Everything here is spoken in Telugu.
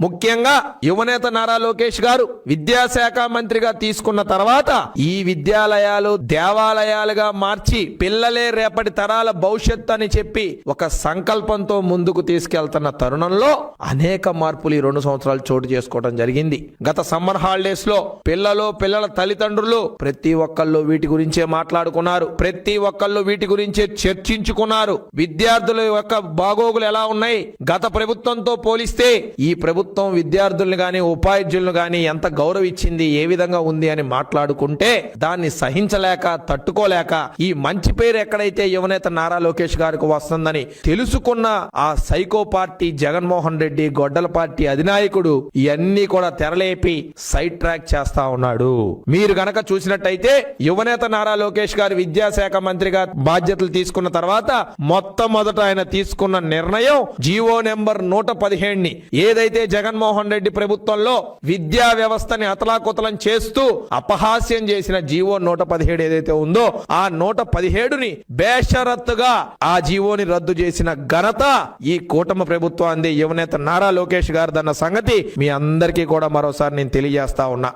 ముఖ్యంగా యువనేత నారా లోకేష్ గారు విద్యాశాఖ మంత్రిగా తీసుకున్న తర్వాత ఈ విద్యాలయాలు దేవాలయాలుగా మార్చి పిల్లలే రేపటి తరాల భవిష్యత్ అని చెప్పి ఒక సంకల్పంతో ముందుకు తీసుకెళ్తున్న తరుణంలో అనేక మార్పులు ఈ 2 సంవత్సరాలు చోటు చేసుకోవడం జరిగింది. గత సమ్మర్ హాలిడేస్ లో పిల్లల తల్లిదండ్రులు ప్రతి ఒక్కళ్ళు వీటి గురించే మాట్లాడుకున్నారు, ప్రతి ఒక్కళ్ళు వీటి గురించే చర్చించుకున్నారు. విద్యార్థుల యొక్క బాగోగులు ఎలా ఉన్నాయి, గత ప్రభుత్వంతో పోలిస్తే ఈ ప్రభుత్వం విద్యార్థుల్ని గాని ఉపాధ్యాయులను గాని ఎంత గౌరవించింది, ఏ విధంగా ఉంది అని మాట్లాడుకుంటే దాన్ని సహించలేక తట్టుకోలేక ఈ మంచి పేరు ఎక్కడైతే యువనేత నారా లోకేష్ గారికి వస్తుందని తెలుసుకున్న ఆ సైకో పార్టీ జగన్మోహన్ రెడ్డి గొడ్డల పార్టీ అధినాయకుడు ఇవన్నీ కూడా తెరలేపి సైడ్ ట్రాక్ చేస్తా ఉన్నాడు. మీరు గనక చూసినట్టయితే యువనేత నారా లోకేష్ గారు విద్యాశాఖ మంత్రిగా బాధ్యతలు తీసుకున్న తర్వాత మొట్టమొదట ఆయన తీసుకున్న నిర్ణయం జీవో నెంబర్ 117ని ఏదైతే జగన్మోహన్ రెడ్డి ప్రభుత్వంలో విద్యా వ్యవస్థని అతలాకుతలం చేస్తూ అపహాస్యం చేసిన జీవో 117 ఏదైతే ఉందో ఆ 117ని బేషరత్తుగా ఆ జీవోని రద్దు చేసిన ఘనత ఈ కూటమి ప్రభుత్వాన్ని యువనేత నారా లోకేష్ గారిదన్న సంగతి మీ అందరికీ కూడా మరోసారి నేను తెలియజేస్తా ఉన్నా.